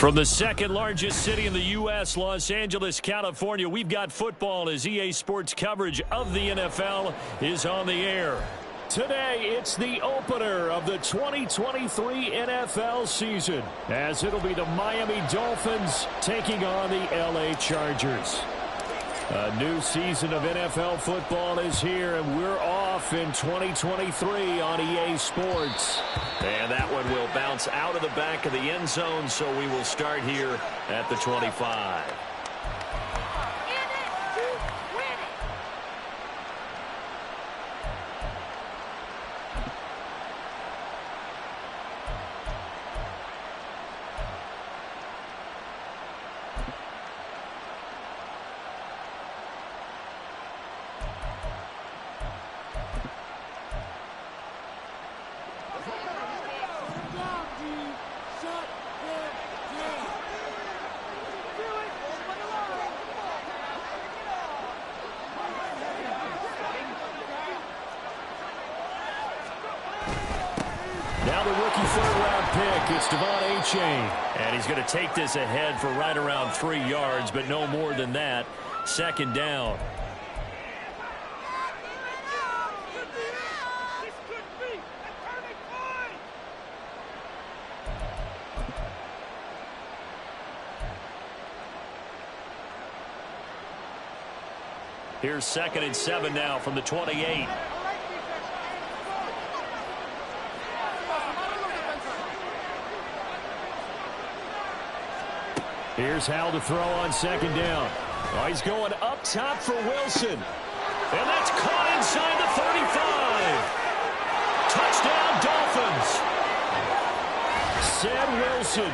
From the second largest city in the U.S., Los Angeles, California, we've got football as EA Sports coverage of the NFL is on the air. Today, it's the opener of the 2023 NFL season, as it'll be the Miami Dolphins taking on the L.A. Chargers. A new season of NFL football is here, and we're off in 2023 on EA Sports. And that one will bounce out of the back of the end zone, so we will start here at the 25. Now the rookie third-round pick, it's and he's going to take this ahead for right around 3 yards, but no more than that. Second down. Here's 2nd and 7 now from the 28. Here's Hal to throw on 2nd down. Oh, he's going up top for Wilson. And that's caught inside the 35. Touchdown, Dolphins. Sam Wilson,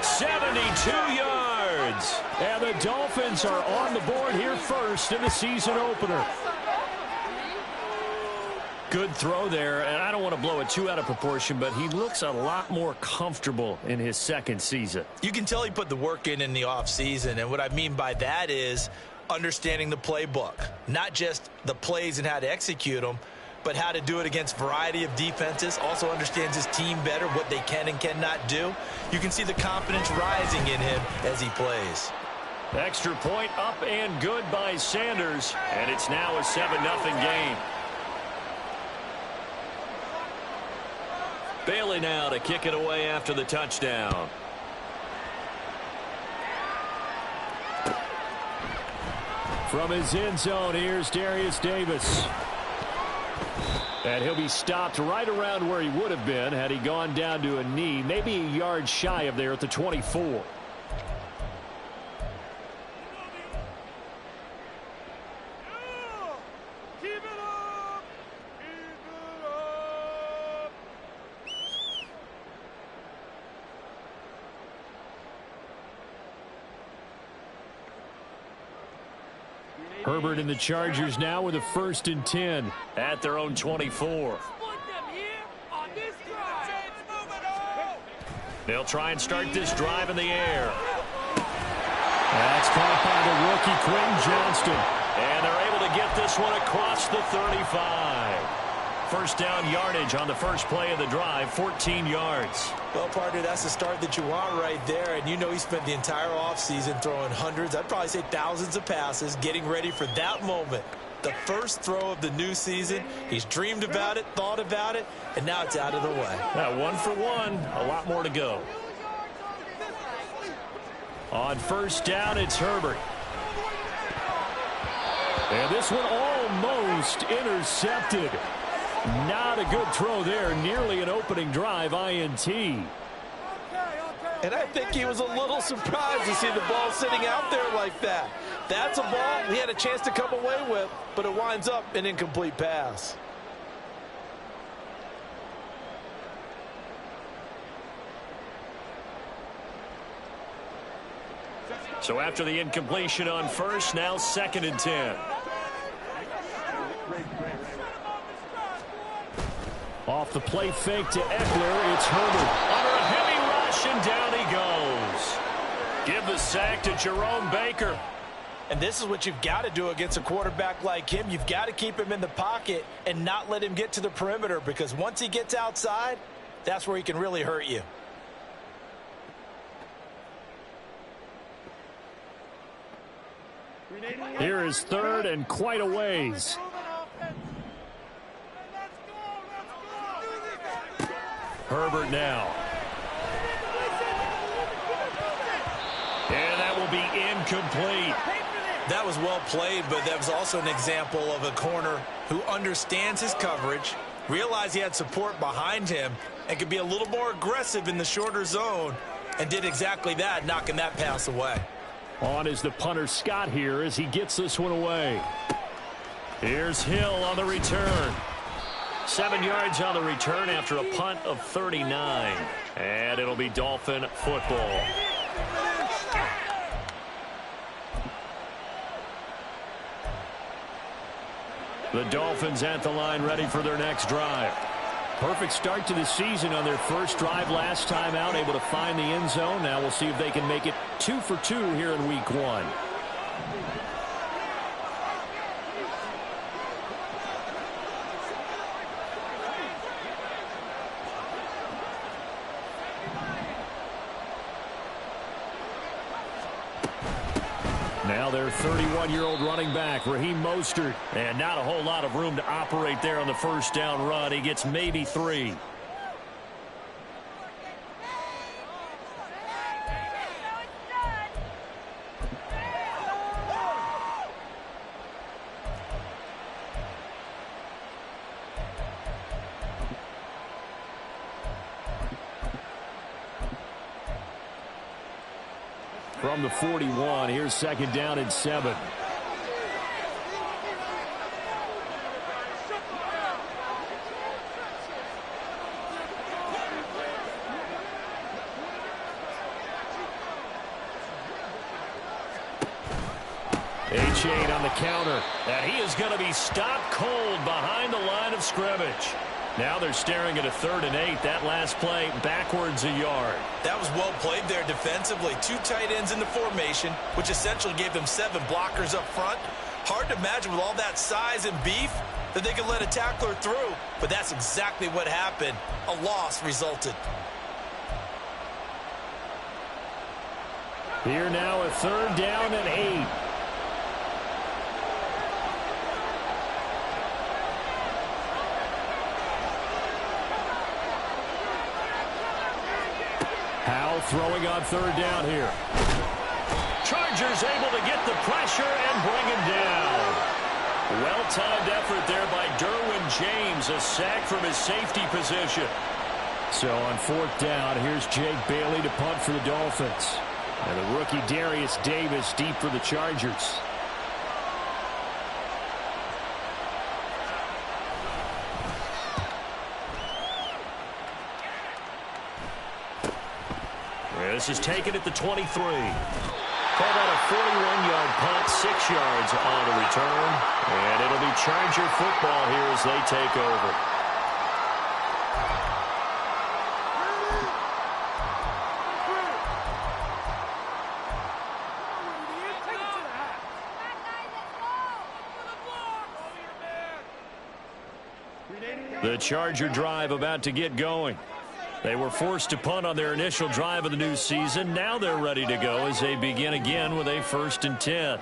72 yards. And the Dolphins are on the board here first in the season opener. Good throw there, and I don't want to blow it too out of proportion, but he looks a lot more comfortable in his second season. You can tell he put the work in the offseason, and what I mean by that is understanding the playbook. Not just the plays and how to execute them, but how to do it against a variety of defenses. Also understands his team better, what they can and cannot do. You can see the confidence rising in him as he plays. Extra point up and good by Sanders, and it's now a 7-0 game. Bailey now to kick it away after the touchdown. From his end zone, here's Darius Davis. And he'll be stopped right around where he would have been had he gone down to a knee, maybe a yard shy of there at the 24. Herbert and the Chargers now with a 1st and 10 at their own 24. They'll try and start this drive in the air. That's caught by the rookie Quentin Johnston. And they're able to get this one across the 35. First down yardage on the first play of the drive, 14 yards. Well, partner, that's the start that you want right there. And you know he spent the entire offseason throwing hundreds, I'd probably say thousands of passes, getting ready for that moment. The first throw of the new season. He's dreamed about it, thought about it, and now it's out of the way. Now, 1 for 1, a lot more to go. On first down, it's Herbert. And this one almost intercepted. Not a good throw there. Nearly an opening drive INT. And I think he was a little surprised to see the ball sitting out there like that. That's a ball he had a chance to come away with, but it winds up an incomplete pass. So after the incompletion on first, now 2nd and 10. Off the play fake to Eckler, it's Herbert. Under a heavy rush, and down he goes. Give the sack to Jerome Baker. And this is what you've got to do against a quarterback like him. You've got to keep him in the pocket and not let him get to the perimeter, because once he gets outside, that's where he can really hurt you. Here is third and quite a ways. Herbert now. And that will be incomplete. That was well played, but that was also an example of a corner who understands his coverage, realized he had support behind him, and could be a little more aggressive in the shorter zone, and did exactly that, knocking that pass away. On is the punter Scott here as he gets this one away. Here's Hill on the return. 7 yards on the return after a punt of 39. And it'll be Dolphin football. The Dolphins at the line ready for their next drive. Perfect start to the season on their first drive last time out, able to find the end zone. Now we'll see if they can make it 2 for 2 here in week 1. Now their 31-year-old running back, Raheem Mostert. And not a whole lot of room to operate there on the first down run. He gets maybe 3. From the 41, here's second down and 7. H8 on the counter, and he is going to be stopped cold behind the line of scrimmage. Now they're staring at a 3rd and 8. That last play backwards a yard. That was well played there defensively. 2 tight ends in the formation, which essentially gave them 7 blockers up front. Hard to imagine with all that size and beef that they could let a tackler through, but that's exactly what happened. A loss resulted. Here now a 3rd down and 8. Howell throwing on 3rd down here. Chargers able to get the pressure and bring him down. Well-timed effort there by Derwin James, a sack from his safety position. So on 4th down, here's Jake Bailey to punt for the Dolphins. And the rookie Darius Davis deep for the Chargers. This is taken at the 23. Called out a 41-yard punt, 6 yards on the return. And it'll be Charger football here as they take over. The Charger drive about to get going. They were forced to punt on their initial drive of the new season. Now they're ready to go as they begin again with a 1st and 10.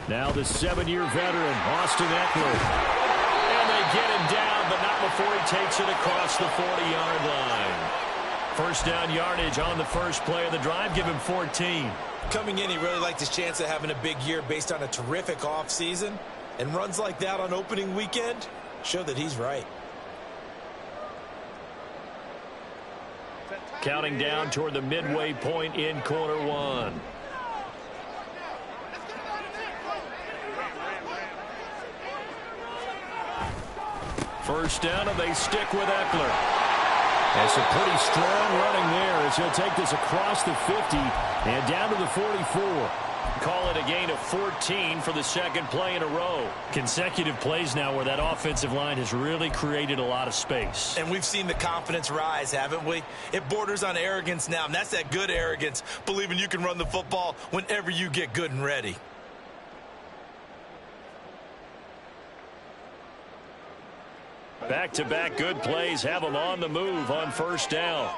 Now the 7-year veteran, Austin Eckler. And they get him down, but not before he takes it across the 40-yard line. First down yardage on the first play of the drive. Give him 14. Coming in, he really liked his chance of having a big year based on a terrific offseason. And runs like that on opening weekend show that he's right. Counting down toward the midway point in quarter 1. First down, and they stick with Eckler. That's a pretty strong running there as he'll take this across the 50 and down to the 44. Call it a gain of 14 for the second play in a row. Consecutive plays now where that offensive line has really created a lot of space. And we've seen the confidence rise, haven't we? It borders on arrogance now, and that's that good arrogance, believing you can run the football whenever you get good and ready. Back-to-back good plays have them on the move on first down.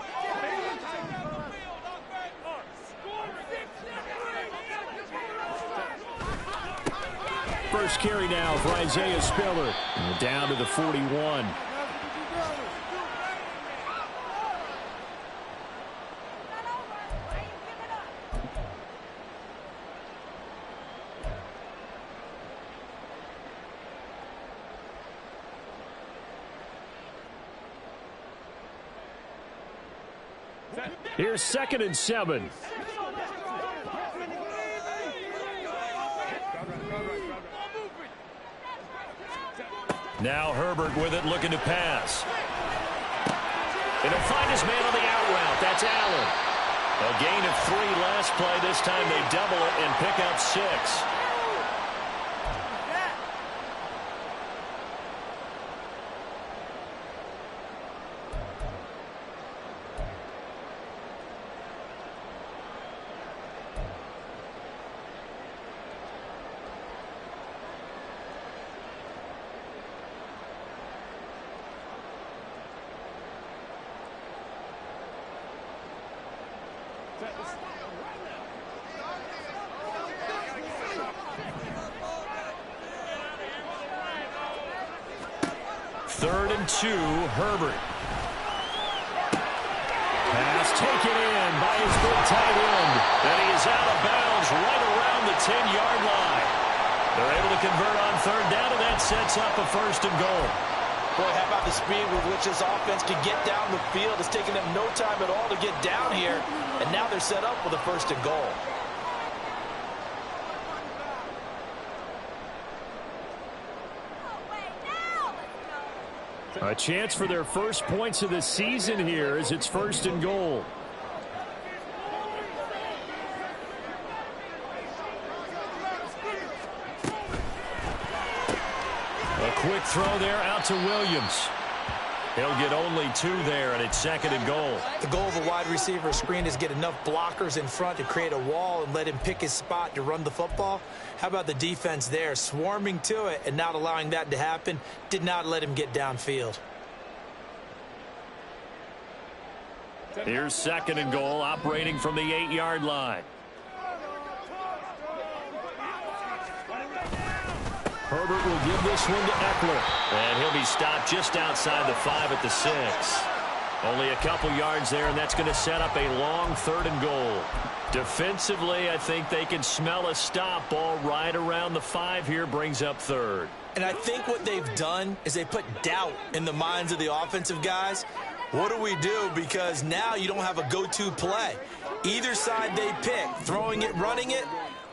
first carry now for Isaiah Spiller. Down to the 41. Here's 2nd and 7. Now Herbert with it, looking to pass. And he'll find his man on the out route. That's Allen. A gain of 3 last play. This time they double it and pick up 6. Third and 2, Herbert. Pass taken in by his big tight end. And he is out of bounds right around the 10-yard line. They're able to convert on 3rd down, and that sets up a 1st and goal. Boy, how about the speed with which this offense can get down the field? It's taking them no time at all to get down here. And now they're set up with a 1st and goal. A chance for their first points of the season here as it's 1st and goal. A quick throw there out to Williams. He'll get only 2 there, and it's 2nd and goal. The goal of a wide receiver screen is get enough blockers in front to create a wall and let him pick his spot to run the football. How about the defense there, swarming to it and not allowing that to happen? Did not let him get downfield. Here's 2nd and goal, operating from the 8-yard line. Herbert will give this one to Eckler. And he'll be stopped just outside the 5 at the 6. Only a couple yards there, and that's going to set up a long 3rd and goal. Defensively, I think they can smell a stop. Ball right around the 5 here, brings up 3rd. And I think what they've done is they put doubt in the minds of the offensive guys. What do we do? Because now you don't have a go-to play. Either side they pick, throwing it, running it,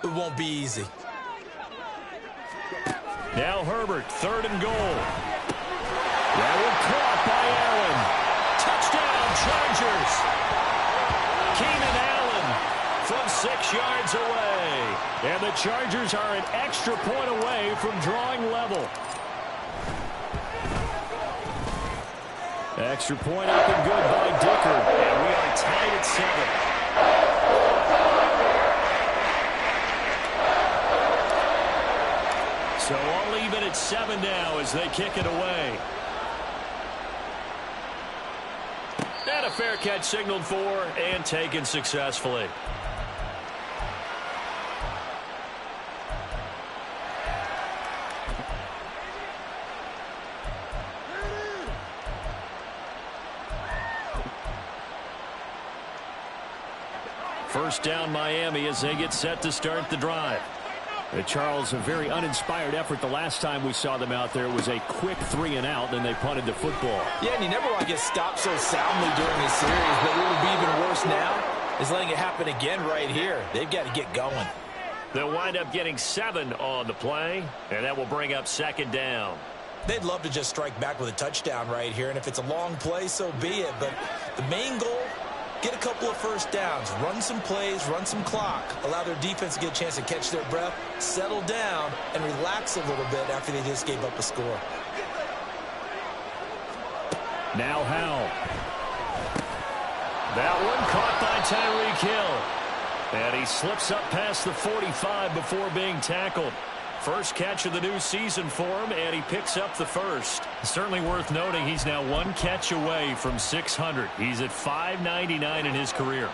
it won't be easy. Now Herbert, 3rd and goal. That one caught by Allen. Touchdown, Chargers. Keenan Allen from 6 yards away. And the Chargers are an extra point away from drawing level. Extra point up and good by Dicker. And we are tied at 7. So all even at 7 now as they kick it away. And a fair catch signaled for and taken successfully. First down Miami as they get set to start the drive. Charles, a very uninspired effort the last time we saw them out there. It was a quick 3 and out, then they punted the football. Yeah, and you never want to get stopped so soundly during a series, but what would be even worse now is letting it happen again right here. They've got to get going. They'll wind up getting 7 on the play, and that will bring up 2nd down. They'd love to just strike back with a touchdown right here, and if it's a long play, so be it. But the main goal, get a couple of first downs, run some plays, run some clock, allow their defense to get a chance to catch their breath, settle down, and relax a little bit after they just gave up a score. Now Howell. That one caught by Tyreek Hill. And he slips up past the 45 before being tackled. First catch of the new season for him, and he picks up the first. Certainly worth noting he's now 1 catch away from 600. He's at 599 in his career.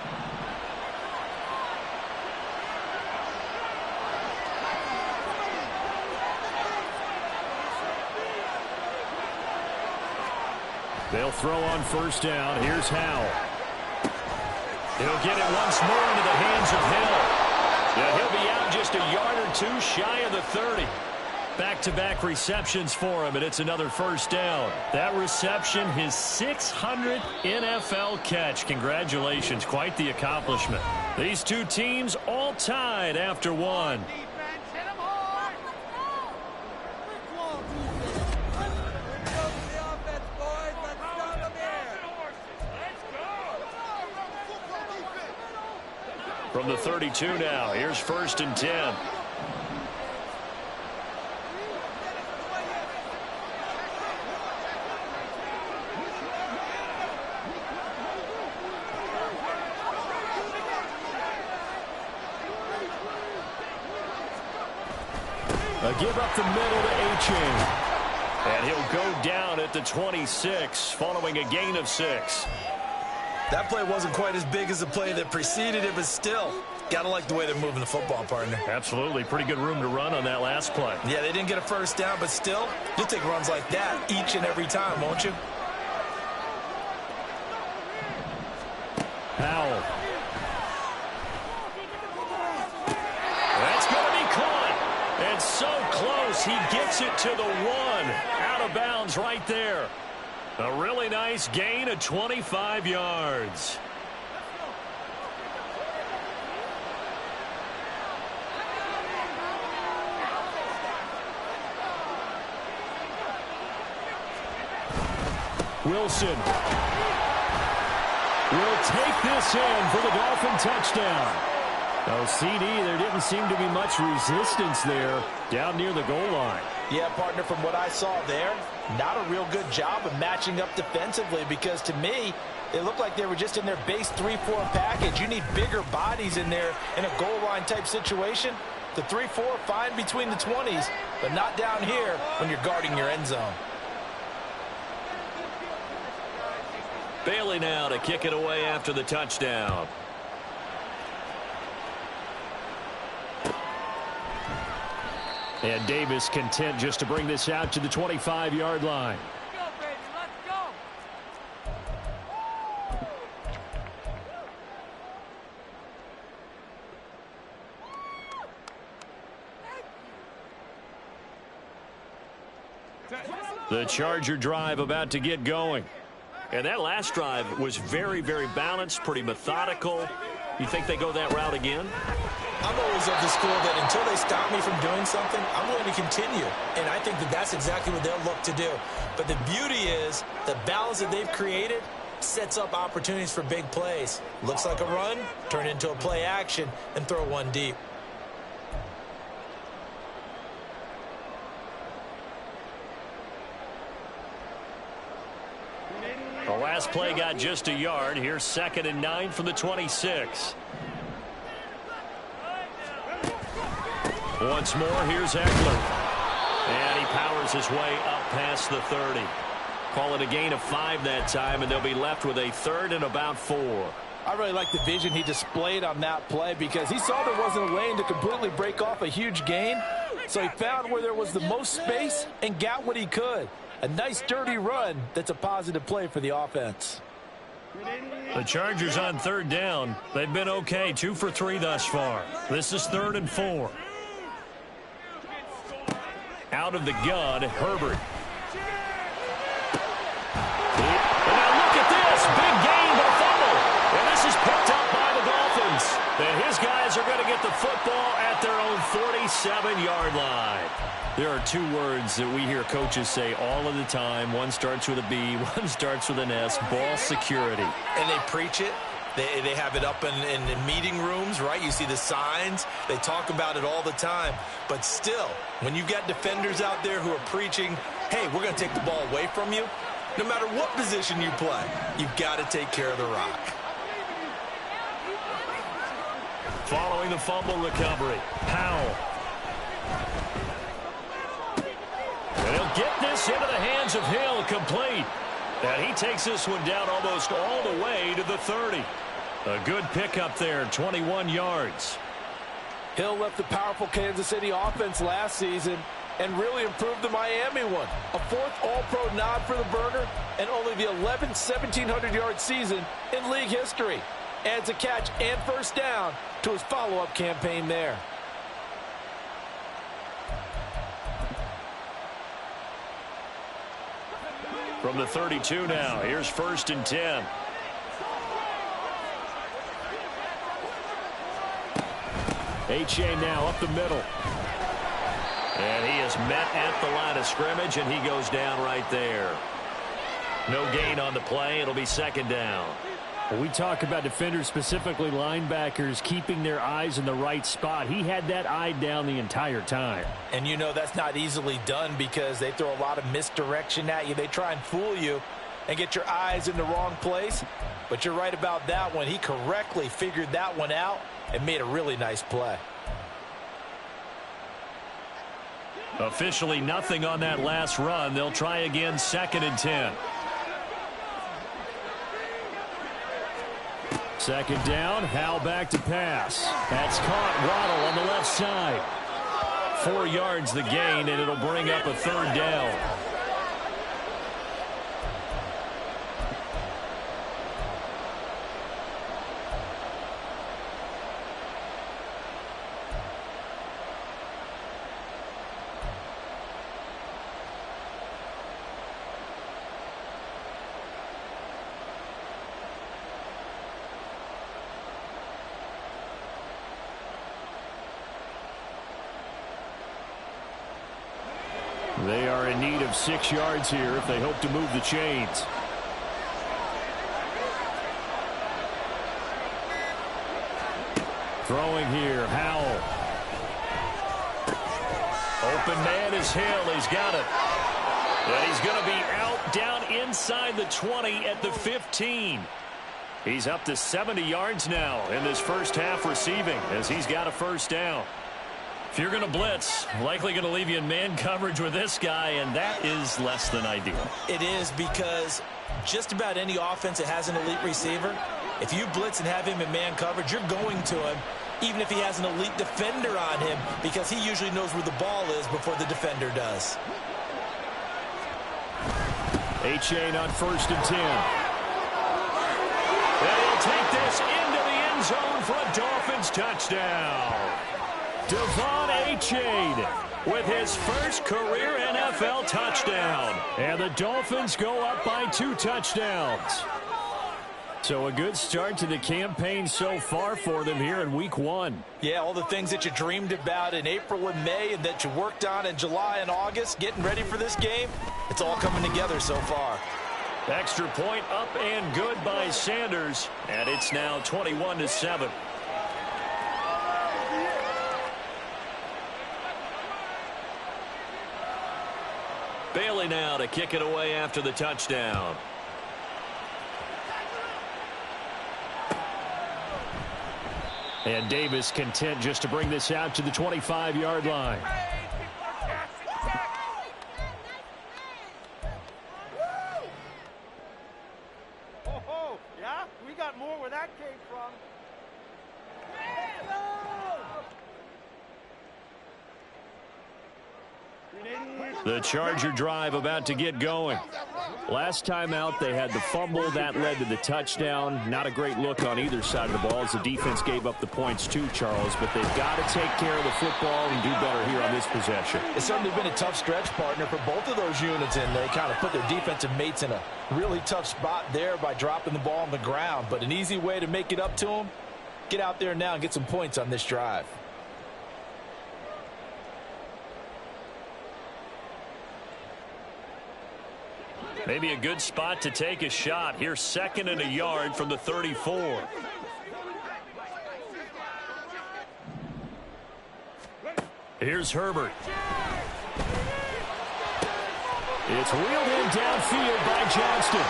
They'll throw on first down. Here's Howell. He'll get it once more into the hands of Hill. Yeah, he'll be out just a yard or two shy of the 30. Back-to-back receptions for him, and it's another first down. That reception, his 600th NFL catch. Congratulations, quite the accomplishment. These two teams all tied after one. From the 32 now, here's 1st and 10. A give up the middle to Achane. And he'll go down at the 26 following a gain of 6. That play wasn't quite as big as the play that preceded it, but still, gotta like the way they're moving the football, partner. Absolutely. Pretty good room to run on that last play. Yeah, they didn't get a first down, but still, you'll take runs like that each and every time, won't you? Howell. That's going to be caught. And so close, he gets it to the 1. Out of bounds right there. A really nice gain of 25 yards. Wilson will take this in for the Dolphin touchdown. Oh, CD, there didn't seem to be much resistance there down near the goal line. Yeah, partner, from what I saw there, not a real good job of matching up defensively, because to me, it looked like they were just in their base 3-4 package. You need bigger bodies in there in a goal line type situation. The 3-4, fine between the 20s, but not down here when you're guarding your end zone. Bailey now to kick it away after the touchdown. And Davis content just to bring this out to the 25-yard line. Let's go, baby. Let's go. The Charger drive about to get going. And that last drive was very, very balanced, pretty methodical. You think they go that route again? I'm always of the school that until they stop me from doing something, I'm going to continue. And I think that that's exactly what they'll look to do. But the beauty is the balance that they've created sets up opportunities for big plays. Looks like a run, turn into a play action, and throw one deep. The last play got just a yard. Here's 2nd and 9 from the 26. Once more, here's Eckler. And he powers his way up past the 30. Call it a gain of 5 that time, and they'll be left with a 3rd and about 4. I really like the vision he displayed on that play, because he saw there wasn't a lane to completely break off a huge gain. So he found where there was the most space and got what he could. A nice dirty run that's a positive play for the offense. The Chargers on 3rd down. They've been okay, 2 for 3 thus far. This is 3rd and 4. Out of the gun, Herbert. And now look at this. Big gain, but a fumble. And this is picked up by the Dolphins. And his guys are going to get the football at their own 47-yard line. There are 2 words that we hear coaches say all of the time. One starts with a B, one starts with an S, ball security. And they preach it. They have it up in meeting rooms, right? You see the signs. They talk about it all the time. But still, when you've got defenders out there who are preaching, hey, we're going to take the ball away from you, no matter what position you play, you've got to take care of the rock. Following the fumble recovery, Powell. And he'll get this into the hands of Hill, complete. And he takes this one down almost all the way to the 30. A good pickup there, 21 yards. Hill left the powerful Kansas City offense last season and really improved the Miami one. A 4th All-Pro nod for the burner and only the 11th 1,700-yard season in league history. Adds a catch and first down to his follow-up campaign there. From the 32 now, here's 1st and 10. H.A. now up the middle. And he is met at the line of scrimmage, and he goes down right there. No gain on the play. It'll be 2nd down. When we talk about defenders, specifically linebackers, keeping their eyes in the right spot. He had that eye down the entire time. And you know that's not easily done because they throw a lot of misdirection at you. They try and fool you and get your eyes in the wrong place. But you're right about that one. He correctly figured that one out and made a really nice play. Officially nothing on that last run. They'll try again, 2nd and 10. 2nd down, Howell back to pass. That's caught. Waddle on the left side. 4 yards the gain, and it'll bring up a 3rd down. They are in need of 6 yards here if they hope to move the chains. Throwing here, Howell. Open man is Hill. He's got it. And he's going to be out down inside the 20 at the 15. He's up to 70 yards now in this first half receiving as he's got a 1st down. If you're going to blitz, likely going to leave you in man coverage with this guy, and that is less than ideal. It is because just about any offense that has an elite receiver, if you blitz and have him in man coverage, you're going to him, even if he has an elite defender on him, because he usually knows where the ball is before the defender does. H.A. on 1st and 10. And he'll take this into the end zone for a Dolphins touchdown. Devon Achane with his first career NFL touchdown. And the Dolphins go up by 2 touchdowns. So a good start to the campaign so far for them here in week 1. Yeah, all the things that you dreamed about in April and May and that you worked on in July and August, getting ready for this game, it's all coming together so far. Extra point up and good by Sanders. And it's now 21-7. Bailey now to kick it away after the touchdown. And Davis content just to bring this out to the 25-yard line. Oh, yeah? We got more where that came from. The Charger drive about to get going. Last time out, they had the fumble. That led to the touchdown. Not a great look on either side of the ball as the defense gave up the points too, Charles. But they've got to take care of the football and do better here on this possession. It's certainly been a tough stretch, partner, for both of those units, and they kind of put their defensive mates in a really tough spot there by dropping the ball on the ground. But an easy way to make it up to them, get out there now and get some points on this drive. Maybe a good spot to take a shot. Here's 2nd and a yard from the 34. Here's Herbert. It's wheeled in downfield by Johnston.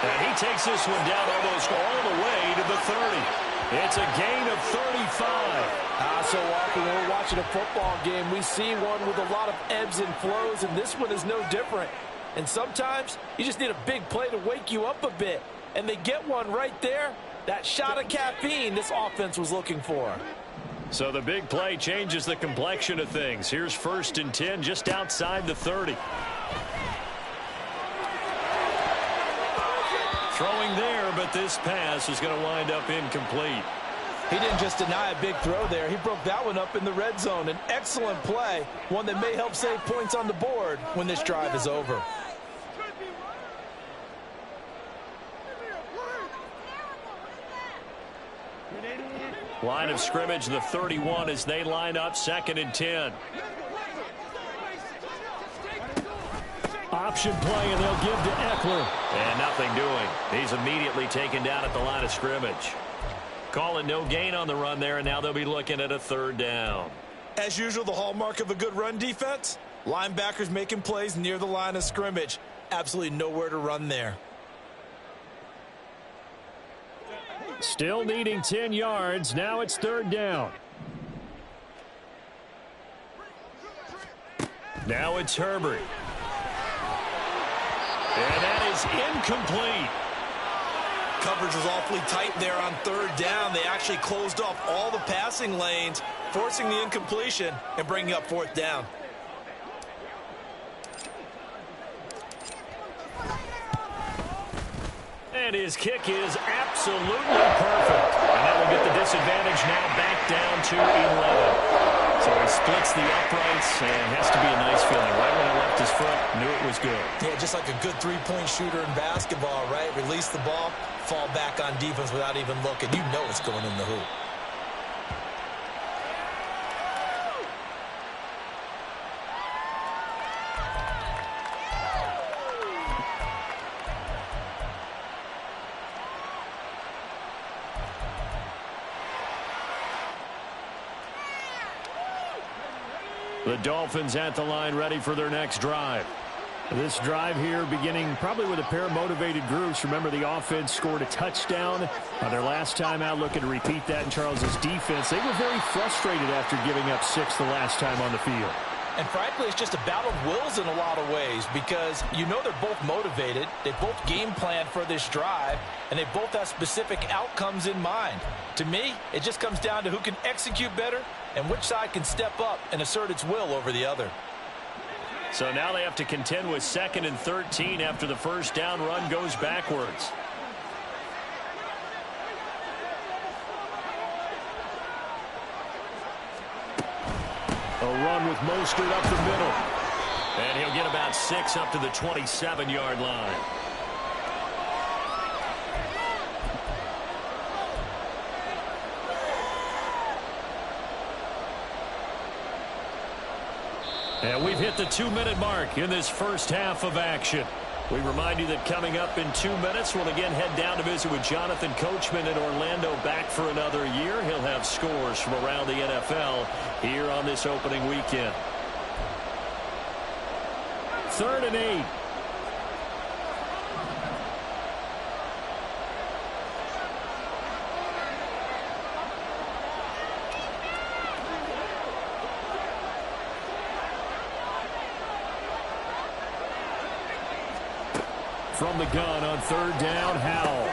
And he takes this one down almost all the way to the 30. It's a gain of 35. So often when we're watching a football game, we see one with a lot of ebbs and flows, and this one is no different. And sometimes you just need a big play to wake you up a bit. And they get one right there. That shot of caffeine this offense was looking for. So the big play changes the complexion of things. Here's 1st and 10 just outside the 30. Throwing there, but this pass is going to wind up incomplete. He didn't just deny a big throw there. He broke that one up in the red zone. An excellent play, one that may help save points on the board when this drive is over. Line of scrimmage, the 31 as they line up 2nd and 10. Option play, and they'll give to Eckler. And nothing doing. He's immediately taken down at the line of scrimmage. Call it no gain on the run there, and now they'll be looking at a 3rd down. As usual, the hallmark of a good run defense, linebackers making plays near the line of scrimmage. Absolutely nowhere to run there. Still needing 10 yards. Now it's 3rd down. Now it's Herbert. And that is incomplete. Coverage was awfully tight there on 3rd down. They actually closed off all the passing lanes, forcing the incompletion and bringing up 4th down. And his kick is absolutely perfect. And that will get the disadvantage now back down to 11. So he splits the uprights, and has to be a nice feeling. Right when he left his foot, knew it was good. Yeah, just like a good three-point shooter in basketball, right? Release the ball, fall back on defense without even looking. You know it's going in the hoop. The Dolphins at the line, ready for their next drive. This drive here beginning probably with a pair of motivated groups. Remember, the offense scored a touchdown on their last time out, looking to repeat that in Charles's defense. They were very frustrated after giving up 6 the last time on the field. And frankly, it's just a battle of wills in a lot of ways, because you know they're both motivated. They both game plan for this drive, and they both have specific outcomes in mind. To me, it just comes down to who can execute better and which side can step up and assert its will over the other. So now they have to contend with 2nd and 13 after the 1st down run goes backwards. A run with Mostert up the middle. And he'll get about 6 up to the 27-yard line. And we've hit the 2-minute mark in this first half of action. We remind you that coming up in 2 minutes, we'll again head down to visit with Jonathan Coachman in Orlando, back for another year. He'll have scores from around the NFL here on this opening weekend. 3rd and 8. From the gun on 3rd down, Howell.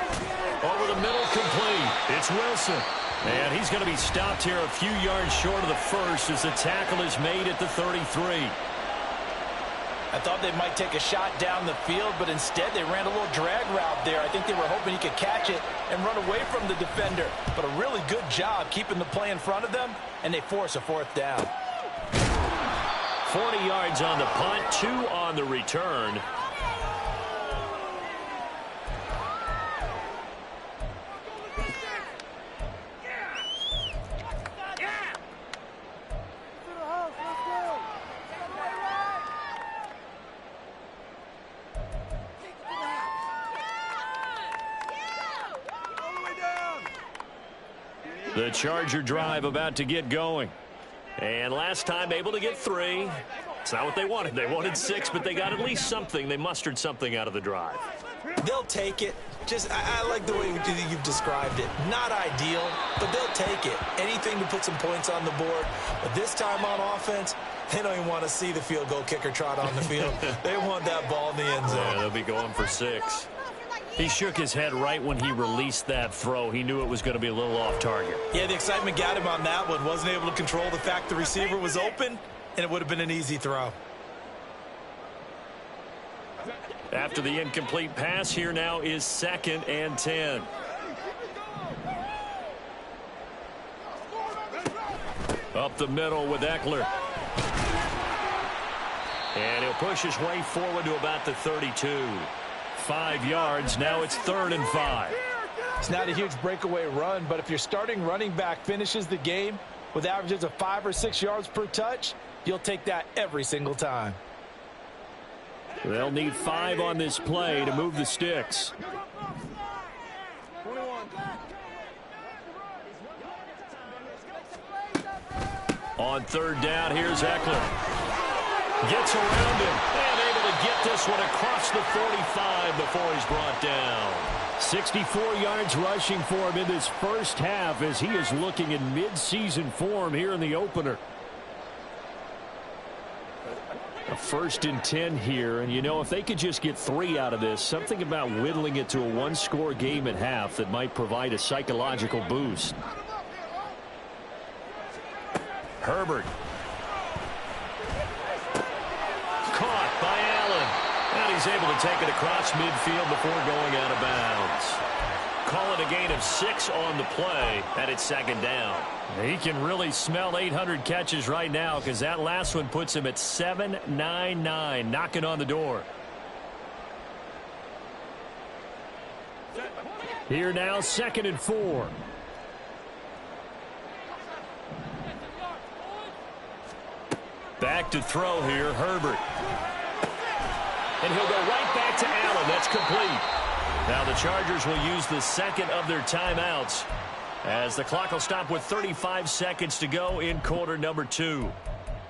Over the middle, complete. It's Wilson. And he's going to be stopped here a few yards short of the first as the tackle is made at the 33. I thought they might take a shot down the field, but instead they ran a little drag route there. I think they were hoping he could catch it and run away from the defender. But a really good job keeping the play in front of them, and they force a 4th down. 40 yards on the punt, 2 on the return. The Charger drive about to get going. And last time able to get 3. It's not what they wanted. They wanted 6, but they got at least something. They mustered something out of the drive. They'll take it. I like the way you've described it. Not ideal, but they'll take it. Anything to put some points on the board. But this time on offense, they don't even want to see the field goal kicker trot on the field. They want that ball in the end zone. Yeah, they'll be going for 6. He shook his head right when he released that throw. He knew it was going to be a little off target. Yeah, the excitement got him on that one. Wasn't able to control the fact the receiver was open, and it would have been an easy throw. After the incomplete pass, here now is 2nd and 10. Up the middle with Eckler. And he'll push his way forward to about the 32. 5 yards. Now it's 3rd and 5. It's not a huge breakaway run, but if your starting running back finishes the game with averages of 5 or 6 yards per touch, you'll take that every single time. They'll need 5 on this play to move the sticks. On 3rd down, here's Eckler. Gets around him and able to get this one across the 45 before he's brought down. 64 yards rushing for him in this first half as he is looking in mid-season form here in the opener. A 1st and 10 here, and you know, if they could just get 3 out of this, something about whittling it to a 1-score game at half that might provide a psychological boost. Herbert. Caught by Allen. And he's able to take it across midfield before going out of bounds. Call it a gain of 6 on the play, and it's 2nd down. He can really smell 800 catches right now because that last one puts him at 799, knocking on the door. Here now, 2nd and 4. Back to throw here, Herbert. And he'll go right back to Allen. That's complete. Now the Chargers will use the 2nd of their timeouts as the clock will stop with 35 seconds to go in quarter number 2.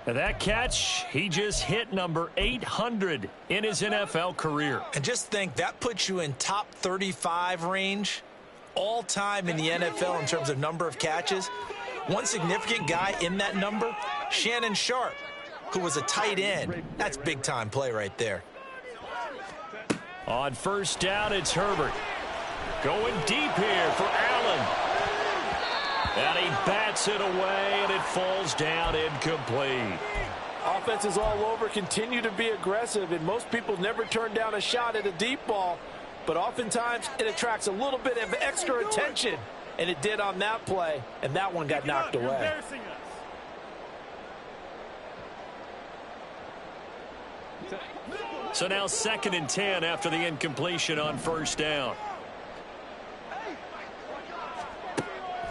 And that catch, he just hit number 800 in his NFL career. And just think, that puts you in top 35 range all time in the NFL in terms of number of catches. One significant guy in that number, Shannon Sharp, who was a tight end. That's big-time play right there. On 1st down, it's Herbert. Going deep here for Allen. And he bats it away, and it falls down incomplete. Offenses all over continue to be aggressive, and most people never turn down a shot at a deep ball. But oftentimes, it attracts a little bit of extra attention. And it did on that play, and that one got knocked away. So now 2nd and 10 after the incompletion on 1st down.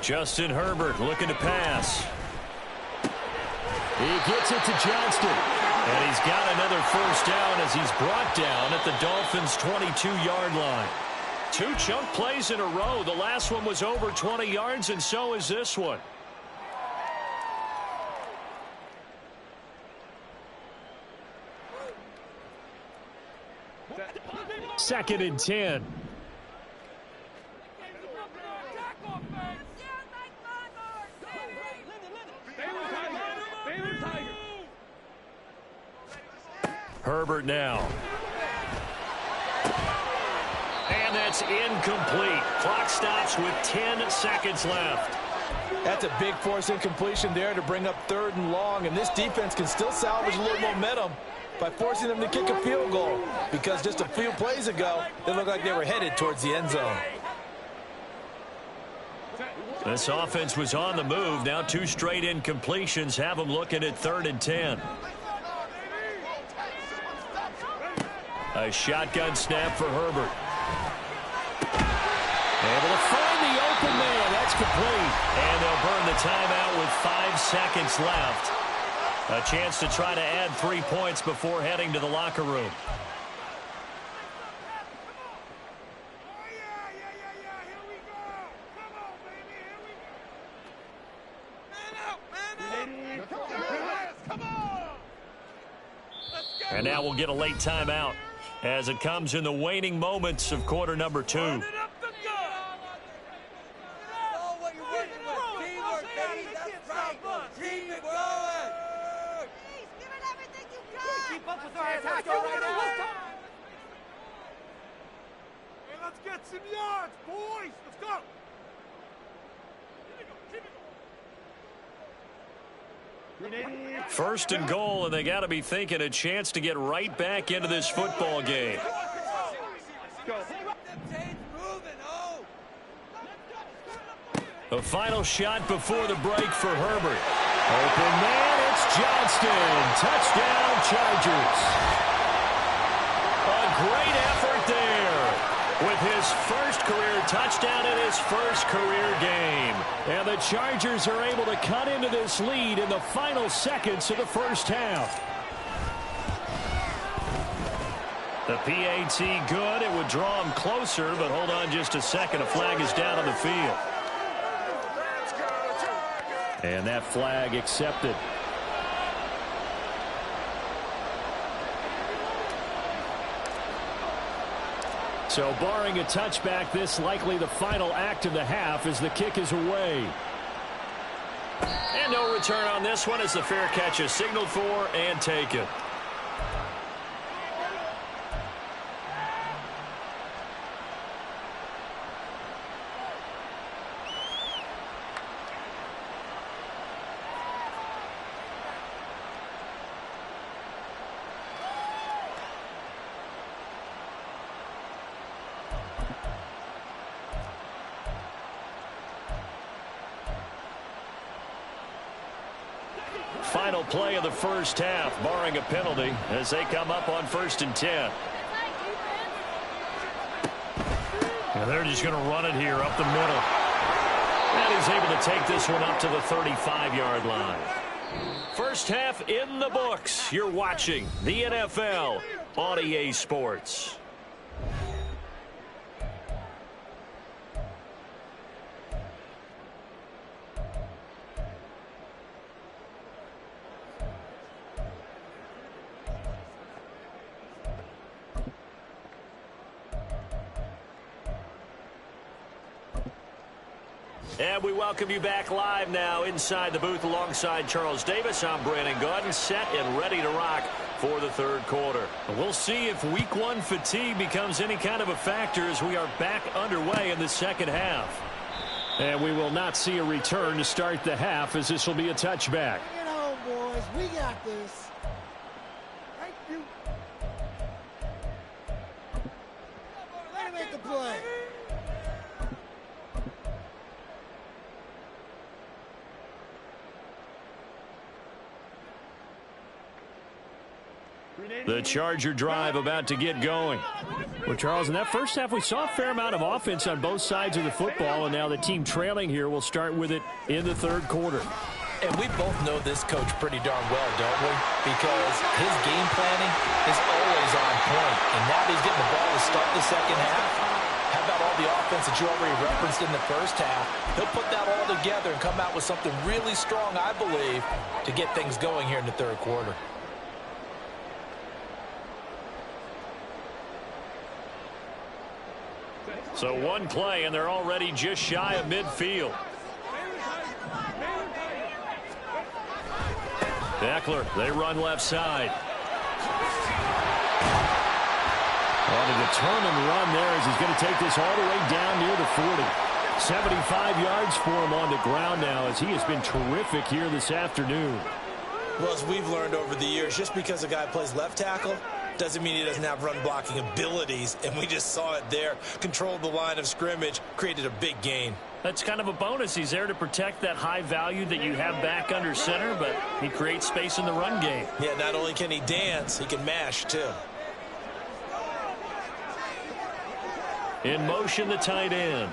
Justin Herbert looking to pass. He gets it to Johnston. And he's got another 1st down as he's brought down at the Dolphins' 22-yard line. 2 chunk plays in a row. The last one was over 20 yards, and so is this one. Second and 10. Herbert now. And that's incomplete. Clock stops with 10 seconds left. That's a big force incompletion there to bring up 3rd and long, and this defense can still salvage a little momentum by forcing them to kick a field goal, because just a few plays ago, they looked like they were headed towards the end zone. This offense was on the move. Now 2 straight incompletions have them looking at 3rd and 10. A shotgun snap for Herbert. Able to find the open man. That's complete. And they'll burn the timeout with 5 seconds left. A chance to try to add 3 points before heading to the locker room. And now we'll get a late timeout as it comes in the waning moments of quarter number 2. some yards, boys. Let's go. First and goal, and they got to be thinking a chance to get right back into this football game. A final shot before the break for Herbert. Open man, it's Johnston. Touchdown, Chargers. A great effort there. With his first career touchdown in his first career game. And the Chargers are able to cut into this lead in the final seconds of the first half. The PAT good. It would draw him closer, but hold on just a second. A flag is down on the field. And that flag accepted. So barring a touchback, this likely the final act of the half as the kick is away. And no return on this one as the fair catch is signaled for and taken. Final play of the first half, barring a penalty, as they come up on 1st and 10. And they're just going to run it here up the middle. And he's able to take this one up to the 35-yard line. First half in the books. You're watching the NFL on EA Sports. And we welcome you back live now inside the booth alongside Charles Davis. I'm Brandon Gaudin, set and ready to rock for the third quarter. We'll see if week one fatigue becomes any kind of a factor as we are back underway in the second half. And we will not see a return to start the half as this will be a touchback. Bring it home, boys. We got this. Thank you. Let him make the play. The Charger drive about to get going. Well, Charles, in that first half, we saw a fair amount of offense on both sides of the football, and now the team trailing here will start with it in the third quarter. And we both know this coach pretty darn well, don't we? Because his game planning is always on point. And now he's getting the ball to start the second half. How about all the offense that you already referenced in the first half? He'll put that all together and come out with something really strong, I believe, to get things going here in the third quarter. So one play, and they're already just shy of midfield. Eckler, they run left side. On a determined run there as he's going to take this all the way down near the 40. 75 yards for him on the ground now as he has been terrific here this afternoon. Well, as we've learned over the years, just because a guy plays left tackle doesn't mean he doesn't have run blocking abilities, and we just saw it there. Controlled the line of scrimmage, created a big gain. That's kind of a bonus. He's there to protect that high value that you have back under center, but he creates space in the run game. Yeah, not only can he dance, he can mash too. In motion, the tight end.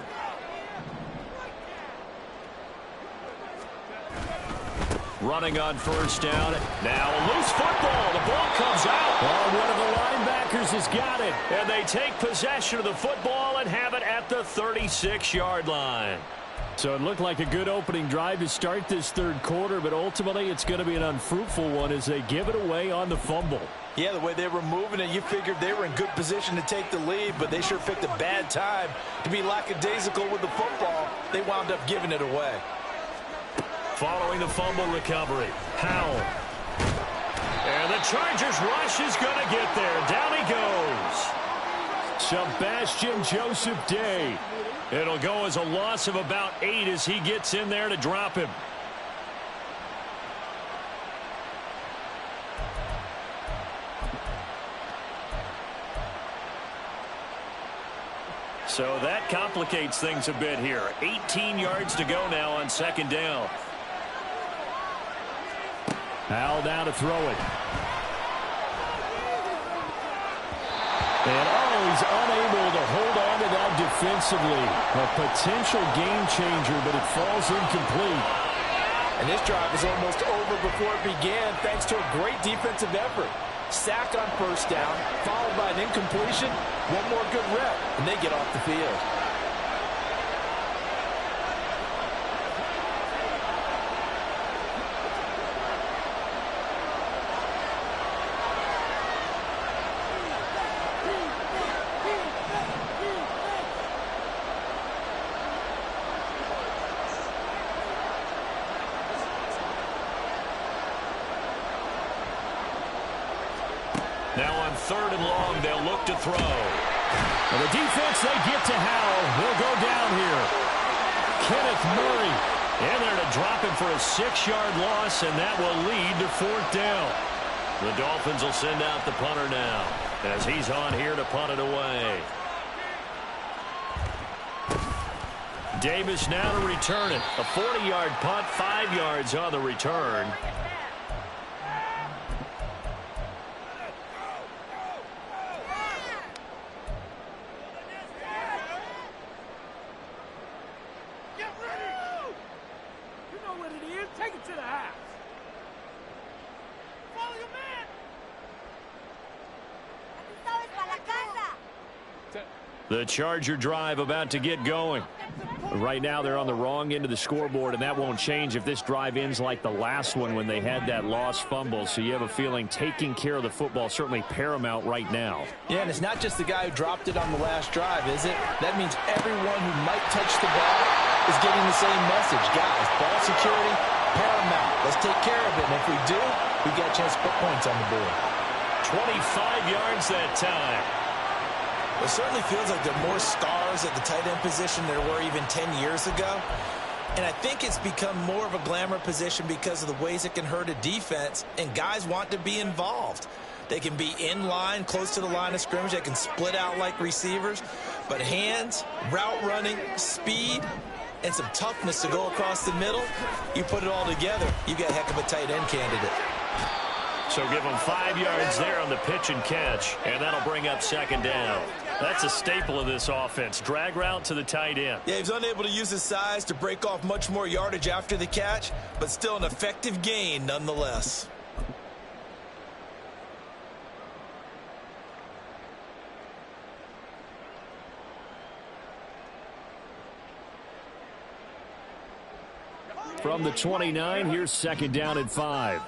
Running on first down. Now a loose football. The ball comes out. Oh, one of the linebackers has got it. And they take possession of the football and have it at the 36-yard line. So it looked like a good opening drive to start this third quarter, but ultimately it's going to be an unfruitful one as they give it away on the fumble. Yeah, the way they were moving it, you figured they were in good position to take the lead, but they sure picked a bad time to be lackadaisical with the football. They wound up giving it away. Following the fumble recovery, Howell. And the Chargers rush is going to get there. Down he goes. Sebastian Joseph Day. It'll go as a loss of about 8 as he gets in there to drop him. So that complicates things a bit here. 18 yards to go now on second down. Al now to throw it. And he's unable to hold on to that defensively. A potential game changer, but it falls incomplete. And this drive is almost over before it began thanks to a great defensive effort. Sack on first down, followed by an incompletion. One more good rep, and they get off the field. Now on third and long, they'll look to throw. And the defense, they get to Howell. He'll go down here. Kenneth Murray in there to drop him for a 6-yard loss, and that will lead to fourth down. The Dolphins will send out the punter now as he's on here to punt it away. Davis now to return it. A 40-yard punt, 5 yards on the return. The Charger drive about to get going. Right now they're on the wrong end of the scoreboard, and that won't change if this drive ends like the last one when they had that lost fumble. So you have a feeling taking care of the football certainly paramount right now. Yeah, and it's not just the guy who dropped it on the last drive, is it? That means everyone who might touch the ball is getting the same message. Guys, ball security, paramount. Let's take care of it, and if we do, we got a chance to put points on the board. 25 yards that time. It certainly feels like there are more stars at the tight end position than there were even 10 years ago. And I think it's become more of a glamour position because of the ways it can hurt a defense, and guys want to be involved. They can be in line, close to the line of scrimmage. They can split out like receivers. But hands, route running, speed, and some toughness to go across the middle, you put it all together, you got a heck of a tight end candidate. So give them 5 yards there on the pitch and catch, and that'll bring up second down. That's a staple of this offense. Drag route to the tight end. Yeah, he's unable to use his size to break off much more yardage after the catch, but still an effective gain nonetheless. From the 29, here's second down and 5.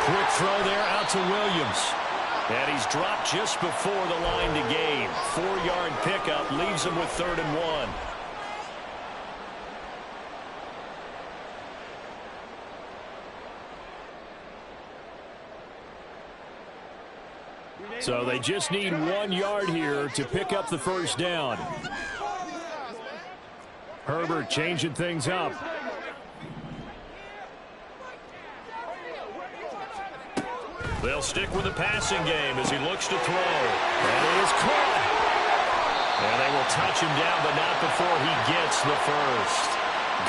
Quick throw there out to Williams. And he's dropped just before the line to gain. 4-yard pickup leaves him with 3rd and 1. So they just need 1 yard here to pick up the first down. Herbert changing things up. They'll stick with the passing game as he looks to throw. And it is caught. And they will touch him down, but not before he gets the first.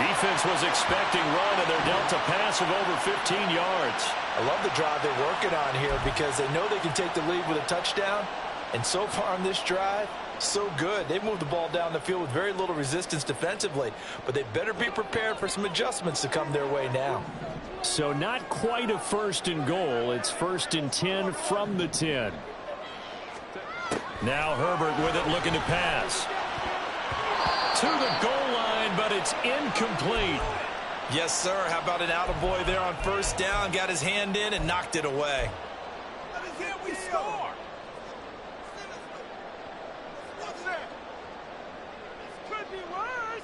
Defense was expecting run, and they're dealt a pass of over 15 yards. I love the drive they're working on here because they know they can take the lead with a touchdown. And so far on this drive, so good. They've moved the ball down the field with very little resistance defensively. But they better be prepared for some adjustments to come their way now. So not quite a 1st and goal. It's 1st and 10 from the 10. Now Herbert with it, looking to pass. To the goal line, but it's incomplete. Yes, sir. How about an attaboy there on first down? Got his hand in and knocked it away. Here we score. This could be worse.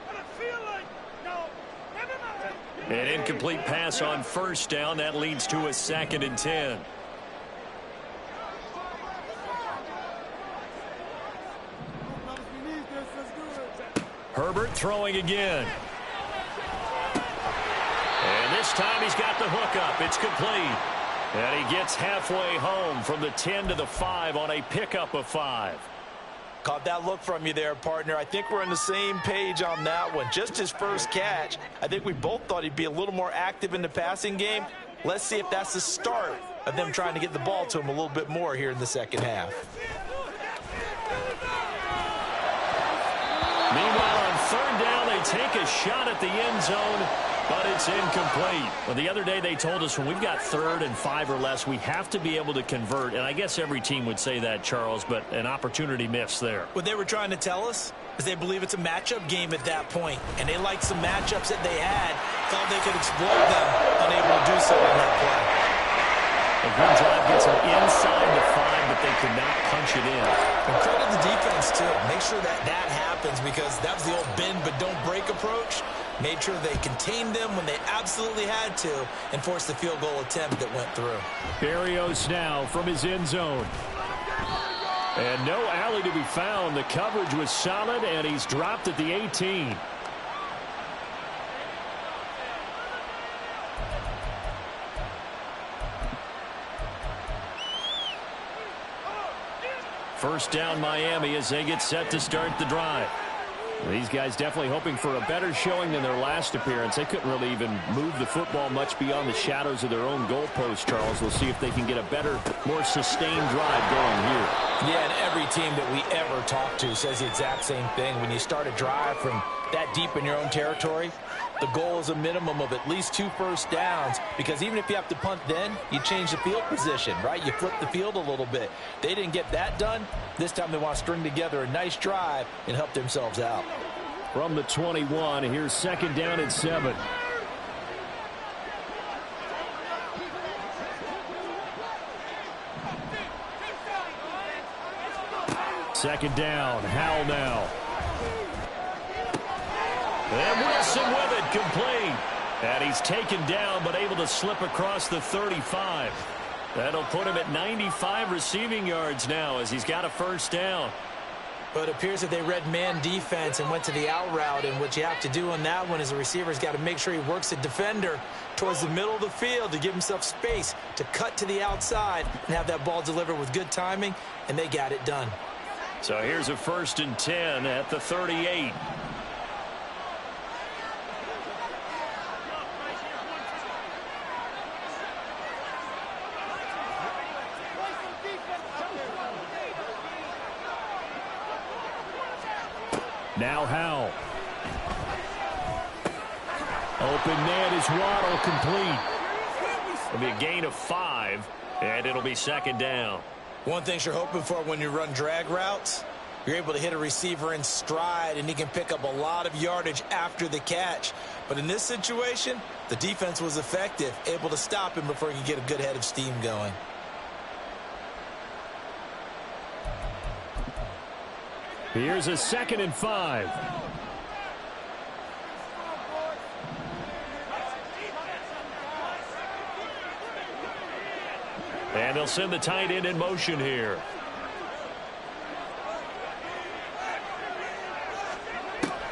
But I feel like, no, never mind. An incomplete pass on first down. That leads to a 2nd and 10. Herbert throwing again. And this time he's got the hook up. It's complete. And he gets halfway home from the 10 to the 5 on a pickup of 5. Caught that look from you there, partner. I think we're on the same page on that one. Just his first catch. I think we both thought he'd be a little more active in the passing game. Let's see if that's the start of them trying to get the ball to him a little bit more here in the second half. Meanwhile, on 3rd down, they take a shot at the end zone, but it's incomplete. Well, the other day they told us when we've got 3rd and 5 or less, we have to be able to convert. And I guess every team would say that, Charles, but an opportunity missed there. What they were trying to tell us is they believe it's a matchup game at that point, and they liked some matchups that they had, thought they could exploit them, unable to do so on that play. A good drive gets them inside the 5, but they could not punch it in. And credit the defense, too. Make sure that happens, because that was the old bend but don't break approach. Made sure they contained them when they absolutely had to and forced the field goal attempt that went through. Berrios now from his end zone. And no alley to be found. The coverage was solid, and he's dropped at the 18. First down, Miami, as they get set to start the drive. These guys definitely hoping for a better showing than their last appearance. They couldn't really even move the football much beyond the shadows of their own goalpost, Charles. We'll see if they can get a better, more sustained drive going here. Yeah, and every team that we ever talk to says the exact same thing. When you start a drive from that deep in your own territory, the goal is a minimum of at least 2 first downs, because even if you have to punt then, you change the field position, right? You flip the field a little bit. They didn't get that done. This time they want to string together a nice drive and help themselves out. From the 21, here's 2nd down and 7. Second down, Howell now. And Wilson with it, complete. And he's taken down, but able to slip across the 35. That'll put him at 95 receiving yards now as he's got a first down. But it appears that they read man defense and went to the out route, and what you have to do on that one is the receiver's got to make sure he works the defender towards the middle of the field to give himself space to cut to the outside and have that ball delivered with good timing, and they got it done. So here's a 1st and 10 at the 38. Now Howell. Open man is Waddle, complete. It'll be a gain of 5, and it'll be 2nd down. One thing you're hoping for when you run drag routes, you're able to hit a receiver in stride, and he can pick up a lot of yardage after the catch. But in this situation, the defense was effective, able to stop him before he could get a good head of steam going. Here's a 2nd and 5. And they'll send the tight end in motion here.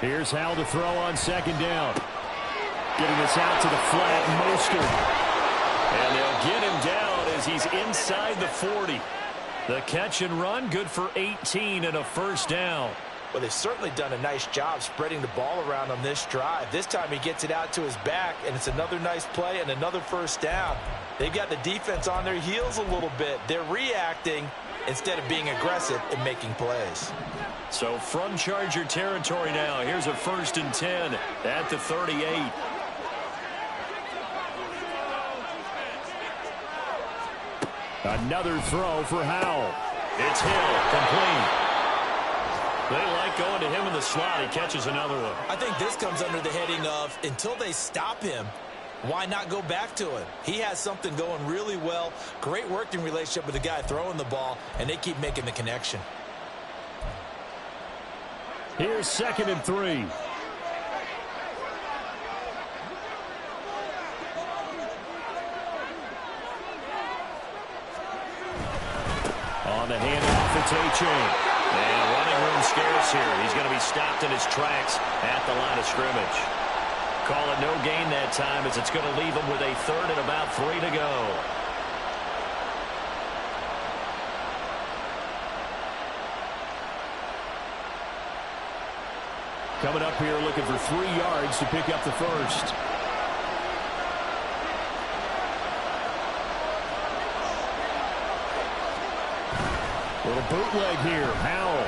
Here's Howell to throw on 2nd down. Getting this out to the flat, Mostert. And they'll get him down as he's inside the 40. The catch and run, good for 18 and a first down. Well, they've certainly done a nice job spreading the ball around on this drive. This time he gets it out to his back, and it's another nice play and another first down. They've got the defense on their heels a little bit. They're reacting instead of being aggressive and making plays. So from Charger territory now, here's a 1st and 10 at the 38. Another throw for Howell. It's Hill, complete. They like going to him in the slot. He catches another one. I think this comes under the heading of, until they stop him, why not go back to him? He has something going really well. Great working relationship with the guy throwing the ball, and they keep making the connection. Here's 2nd and 3. On the handoff, it's A-Chain. And running room scarce here. He's going to be stopped in his tracks at the line of scrimmage. Call it no gain that time as it's going to leave him with a third and about 3 to go. Coming up here looking for 3 yards to pick up the first. Little bootleg here. Howell.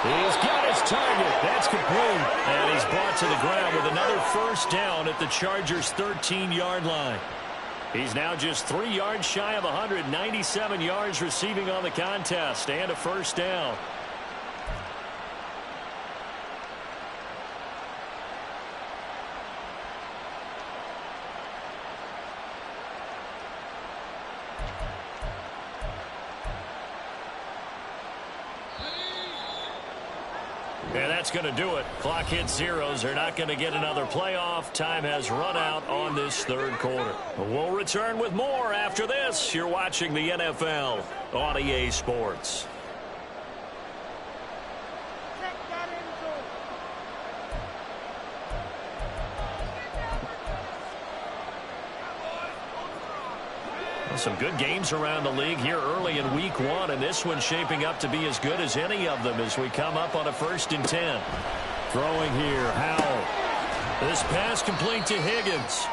He's got his target. That's complete. And he's brought to the ground with another first down at the Chargers' 13-yard line. He's now just 3 yards shy of 197 yards receiving on the contest and a first down. And that's going to do it. Clock hits zeros. They're not going to get another playoff. Time has run out on this third quarter. We'll return with more after this. You're watching the NFL on EA Sports. Some good games around the league here early in week 1, and this one's shaping up to be as good as any of them as we come up on a 1st and 10. Throwing here, Howell. This pass complete to Higgins.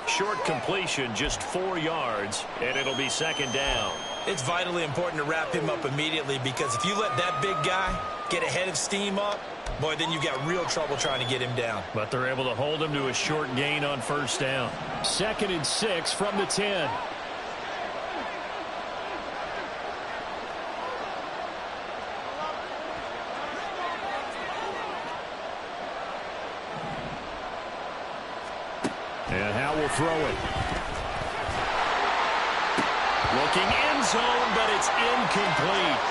Short completion, just 4 yards, and it'll be 2nd down. It's vitally important to wrap him up immediately because if you let that big guy get ahead of steam up, boy, then you've got real trouble trying to get him down. But they're able to hold him to a short gain on 1st down. 2nd and 6 from the 10. And Howell will throw it. Looking end zone, but it's incomplete.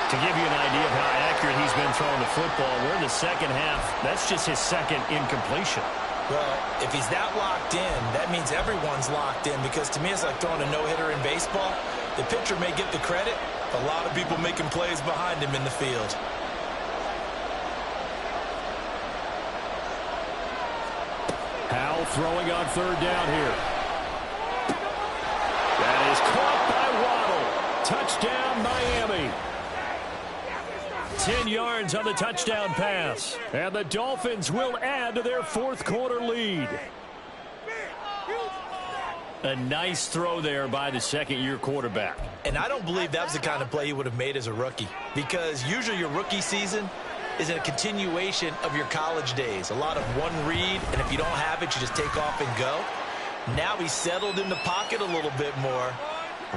To give you an idea of how accurate he's been throwing the football, we're in the 2nd half. That's just his 2nd incompletion. Well, if he's that locked in, that means everyone's locked in because to me it's like throwing a no-hitter in baseball. The pitcher may get the credit, but a lot of people making plays behind him in the field. Howell throwing on 3rd down here. That is caught by Waddle. Touchdown, Miami. 10 yards on the touchdown pass. And the Dolphins will add to their 4th quarter lead. A nice throw there by the 2nd-year quarterback. And I don't believe that was the kind of play he would have made as a rookie because usually your rookie season is a continuation of your college days. A lot of one read, and if you don't have it, you just take off and go. Now he's settled in the pocket a little bit more,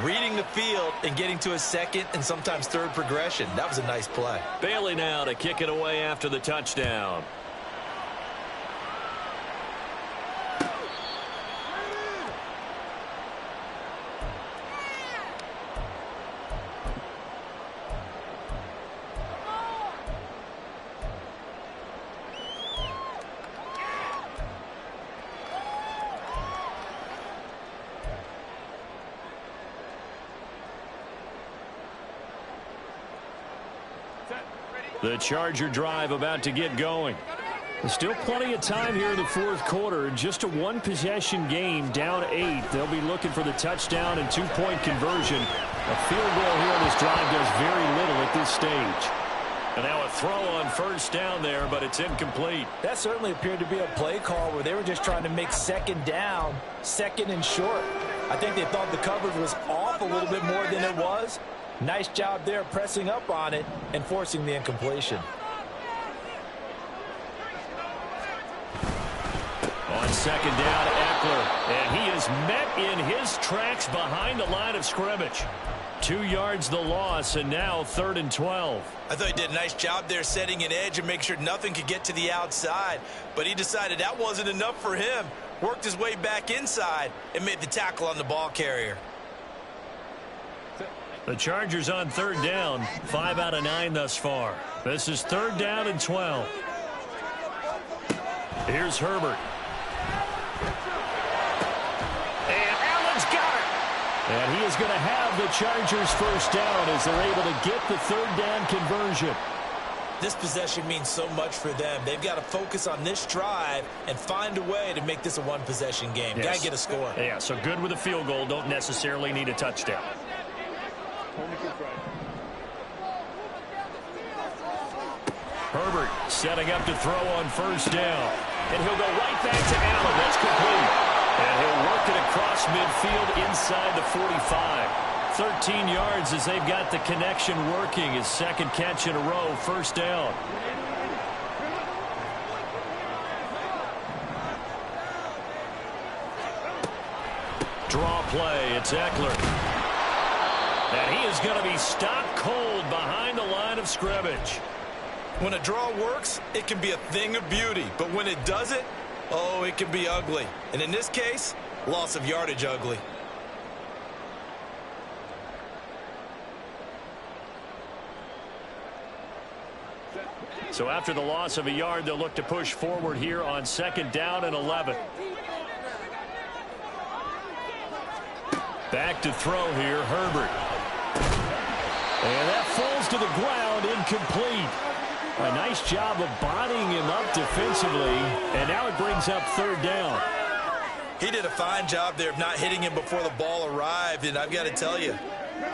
reading the field and getting to his 2nd and sometimes 3rd progression. That was a nice play. Bailey now to kick it away after the touchdown. The Charger drive about to get going. There's still plenty of time here in the 4th quarter. Just a 1-possession game, down 8. They'll be looking for the touchdown and 2-point conversion. A field goal here on this drive does very little at this stage. And now a throw on 1st down there, but it's incomplete. That certainly appeared to be a play call where they were just trying to make 2nd down, 2nd and short. I think they thought the coverage was off a little bit more than it was. Nice job there pressing up on it and forcing the incompletion. On 2nd down, Eckler. And he is met in his tracks behind the line of scrimmage. 2 yards the loss, and now 3rd and 12. I thought he did a nice job there setting an edge and make sure nothing could get to the outside. But he decided that wasn't enough for him. Worked his way back inside and made the tackle on the ball carrier. The Chargers on 3rd down, 5 out of 9 thus far. This is 3rd down and 12. Here's Herbert. And Allen's got it. And he is going to have the Chargers first down as they're able to get the third down conversion. This possession means so much for them. They've got to focus on this drive and find a way to make this a one-possession game. Yes. Got to get a score. Yeah, so good with a field goal. Don't necessarily need a touchdown. Herbert setting up to throw on first down. And he'll go right back to Allen. That's complete. And he'll work it across midfield inside the 45. 13 yards as they've got the connection working. His second catch in a row, first down. Draw play, it's Eckler. And he is going to be stopped cold behind the line of scrimmage. When a draw works, it can be a thing of beauty. But when it doesn't, oh, it can be ugly. And in this case, loss of yardage ugly. So after the loss of a yard, they'll look to push forward here on second down and 11. Back to throw here, Herbert. And that falls to the ground, incomplete. A nice job of bodying him up defensively, and now it brings up third down. He did a fine job there of not hitting him before the ball arrived, and I've got to tell you,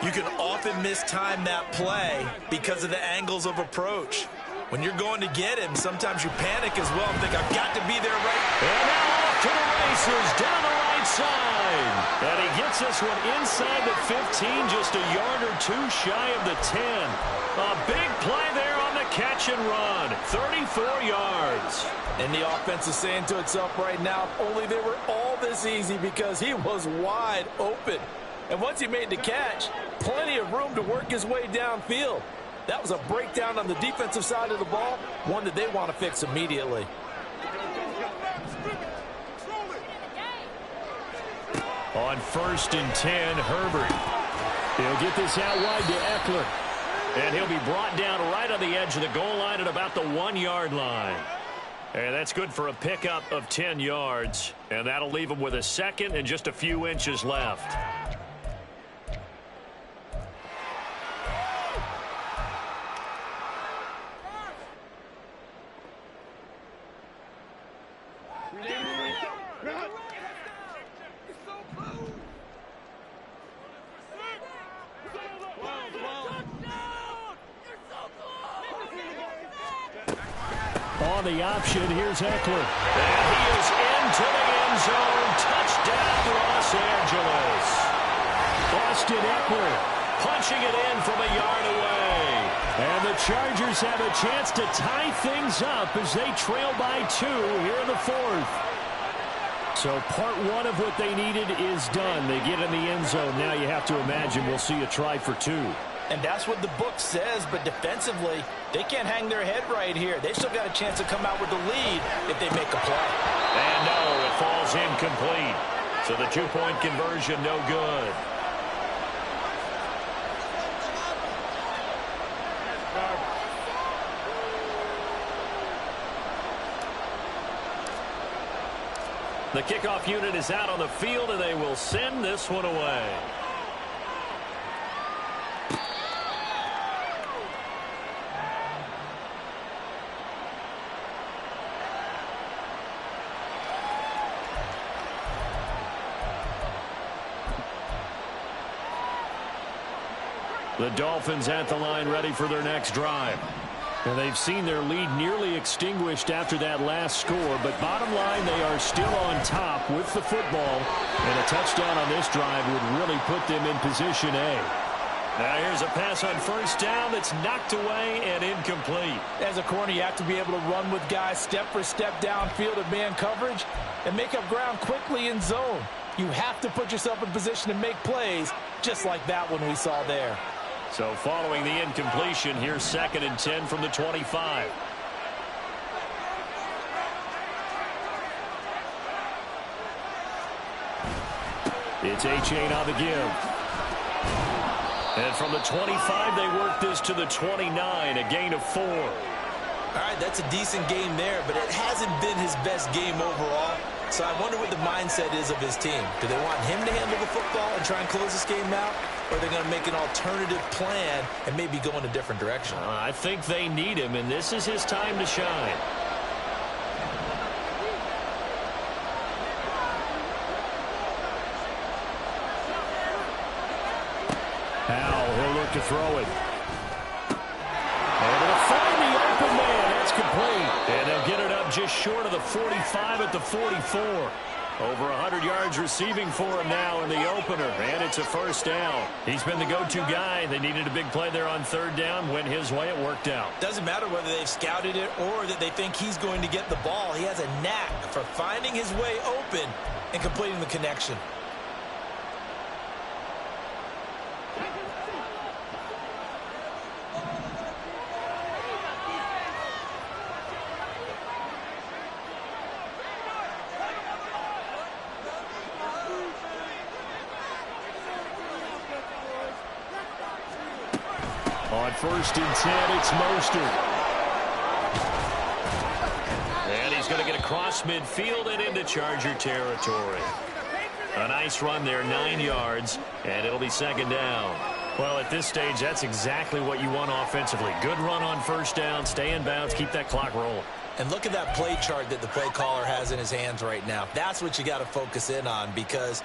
you can often mistime that play because of the angles of approach. When you're going to get him, sometimes you panic as well and think, I've got to be there right. And now off to the races, down the right side. And he gets this one inside the 15, just a yard or two shy of the 10. A big play there on the catch and run, 34 yards. And the offense is saying to itself right now, if only they were all this easy, because he was wide open. And once he made the catch, plenty of room to work his way downfield. That was a breakdown on the defensive side of the ball, one that they want to fix immediately. On first and 10, Herbert. He'll get this out wide to Eckler. And he'll be brought down right on the edge of the goal line at about the 1-yard line. And that's good for a pickup of 10 yards. And that'll leave him with a second and just a few inches left. On the option, here's Eckler. And he is into the end zone. Touchdown, Los Angeles. Austin Eckler punching it in from a yard away. And the Chargers have a chance to tie things up as they trail by 2 here in the fourth. So part one of what they needed is done. They get in the end zone. Now you have to imagine we'll see a try for 2. And that's what the book says, but defensively, they can't hang their head right here. They still got a chance to come out with the lead if they make a play. And no, it falls incomplete. So the 2-point conversion, no good. The kickoff unit is out on the field, and they will send this one away. The Dolphins at the line, ready for their next drive. And they've seen their lead nearly extinguished after that last score, but bottom line, they are still on top with the football, and a touchdown on this drive would really put them in position A. Now here's a pass on first down that's knocked away and incomplete. As a corner, you have to be able to run with guys step for step downfield in man coverage and make up ground quickly in zone. You have to put yourself in position to make plays, just like that one we saw there. So following the incompletion, here's 2nd and 10 from the 25. It's A-Chain on the give. And from the 25, they work this to the 29, a gain of 4. All right, that's a decent game there, but it hasn't been his best game overall. So I wonder what the mindset is of his team. Do they want him to handle the football and try and close this game out? Or are they going to make an alternative plan and maybe go in a different direction? I think they need him, and this is his time to shine. Howell, he'll look to throw it. Able to find the open man. That's complete. And they'll get it up just short of the 45 at the 44. Over 100 yards receiving for him now in the opener. And it's a first down. He's been the go-to guy. They needed a big play there on third down. Went his way. It worked out. Doesn't matter whether they've scouted it or that they think he's going to get the ball. He has a knack for finding his way open and completing the connection. On first and 10, it's Mostert. And he's going to get across midfield and into Charger territory. A nice run there, 9 yards, and it'll be second down. Well, at this stage, that's exactly what you want offensively. Good run on first down, stay in bounds, keep that clock rolling. And look at that play chart that the play caller has in his hands right now. That's what you got to focus in on, because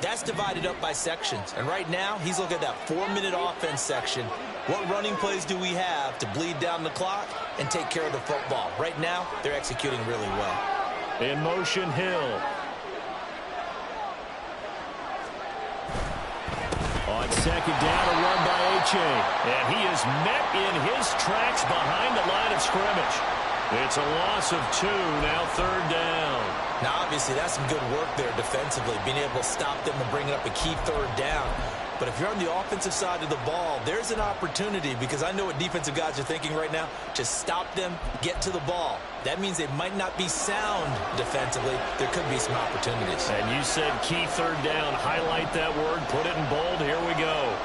that's divided up by sections. And right now, he's looking at that 4-minute offense section. What running plays do we have to bleed down the clock and take care of the football? Right now, they're executing really well. In motion, Hill. On second down, a run by H.A. And he is met in his tracks behind the line of scrimmage. It's a loss of 2, now third down. Now, obviously, that's some good work there defensively, being able to stop them and bring up a key third down. But if you're on the offensive side of the ball, there's an opportunity, because I know what defensive guys are thinking right now. Just stop them, get to the ball. That means they might not be sound defensively. There could be some opportunities. And you said key third down. Highlight that word, put it in bold. Here we go.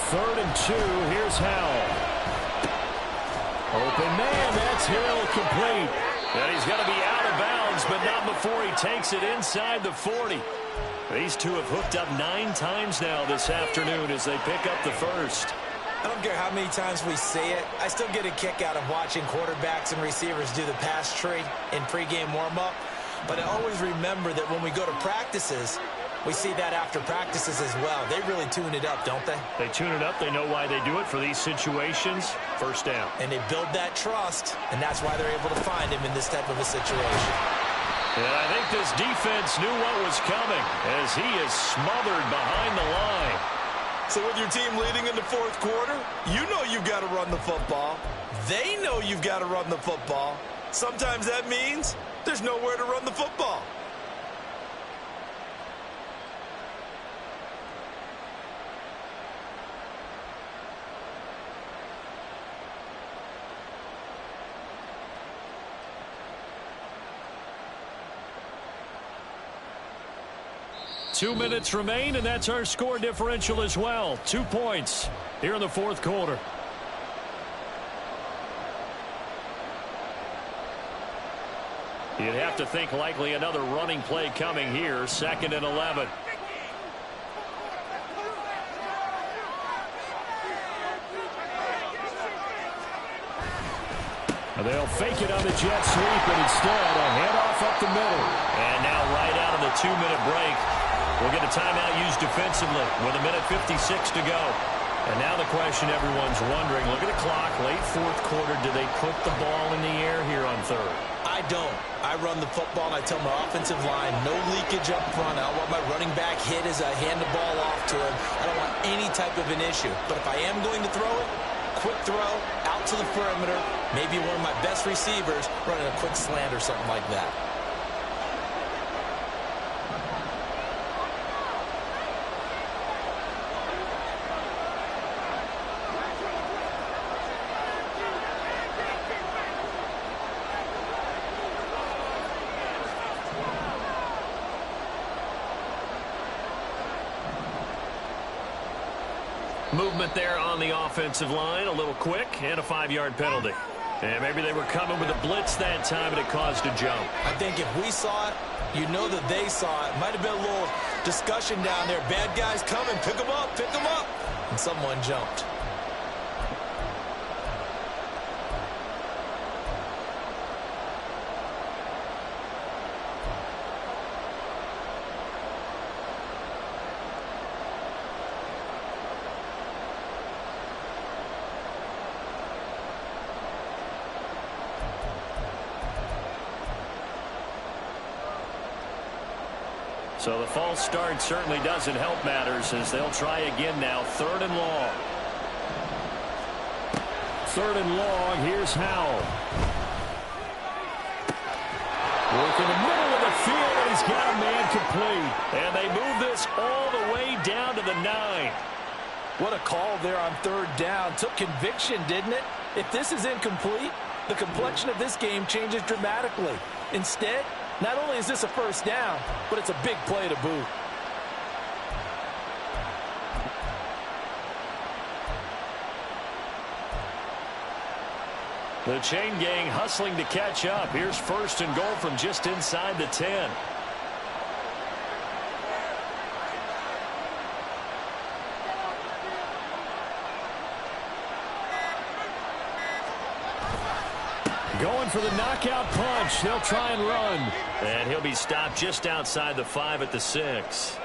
Third and 2, here's Howell. Open man, that's Hill, complete. And he's going to be out of bounds, but not before he takes it inside the 40. These two have hooked up 9 times now this afternoon as they pick up the first. I don't care how many times we say it. I still get a kick out of watching quarterbacks and receivers do the pass tree in pregame warm-up. But I always remember that when we go to practices, we see that after practices as well. They really tune it up, don't they? They tune it up. They know why they do it for these situations. First down. And they build that trust, and that's why they're able to find him in this type of a situation. And I think this defense knew what was coming as he is smothered behind the line. So with your team leading in the fourth quarter, you know you've got to run the football. They know you've got to run the football. Sometimes that means there's nowhere to run the football. Two minutes remain, and that's our score differential as well. 2 points here in the fourth quarter. You'd have to think likely another running play coming here. Second and 11. They'll fake it on the jet sweep, and instead a handoff up the middle. And now right out of the 2-minute break, we'll get a timeout used defensively with 1:56 to go. And now the question everyone's wondering, look at the clock, late fourth quarter, do they put the ball in the air here on third? I don't. I run the football, and I tell my offensive line, no leakage up front. I don't want my running back hit as I hand the ball off to him. I don't want any type of an issue. But if I am going to throw it, quick throw, out to the perimeter, maybe one of my best receivers running a quick slant or something like that. Movement there on the offensive line, a little quick, and a 5-yard penalty. And maybe they were coming with a blitz that time, and it caused a jump. I think if we saw it, you know that they saw it. Might have been a little discussion down there. Bad guys coming. Pick them up. Pick them up. And someone jumped. So the false start certainly doesn't help matters as they'll try again now. 3rd and long. 3rd and long. Here's Howell. Work in the middle of the field, and he's got a man complete. And they move this all the way down to the 9. What a call there on 3rd down. Took conviction, didn't it? If this is incomplete, the complexion of this game changes dramatically. Instead, not only is this a 1st down, but it's a big play to boot. The chain gang hustling to catch up. Here's 1st and goal from just inside the 10. Going for the knockout punch. They'll try and run. And he'll be stopped just outside the 5 at the 6.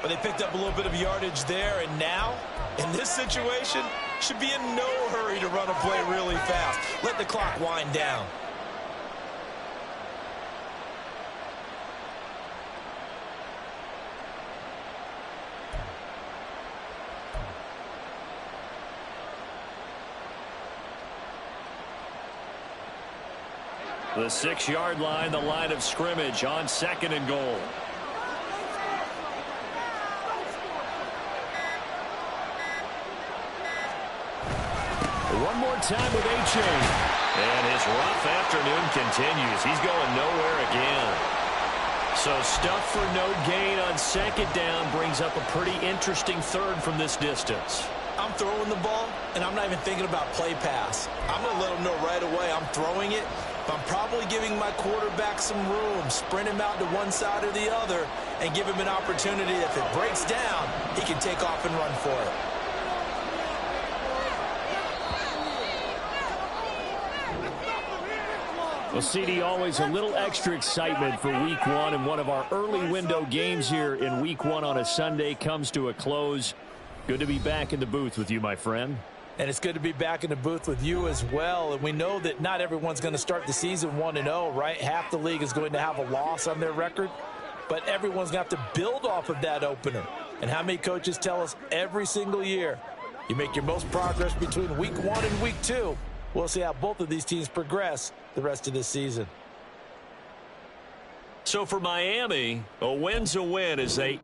But they picked up a little bit of yardage there, and now, in this situation, should be in no hurry to run a play really fast. Let the clock wind down. The 6-yard line, the line of scrimmage on 2nd and goal. One more time with A-Chain. And his rough afternoon continues. He's going nowhere again. So stuff for no gain on 2nd down brings up a pretty interesting 3rd from this distance. I'm throwing the ball, and I'm not even thinking about play pass. I'm going to let them know right away I'm throwing it. I'm probably giving my quarterback some room, sprint him out to one side or the other, and give him an opportunity. If it breaks down, he can take off and run for it. Well, CD, always a little extra excitement for Week 1, and one of our early window games here in Week 1 on a Sunday comes to a close. Good to be back in the booth with you, my friend. And it's good to be back in the booth with you as well. And we know that not everyone's going to start the season 1-0, right? Half the league is going to have a loss on their record. But everyone's going to have to build off of that opener. And how many coaches tell us every single year, you make your most progress between Week 1 and Week 2. We'll see how both of these teams progress the rest of this season. So for Miami, a win's a win as they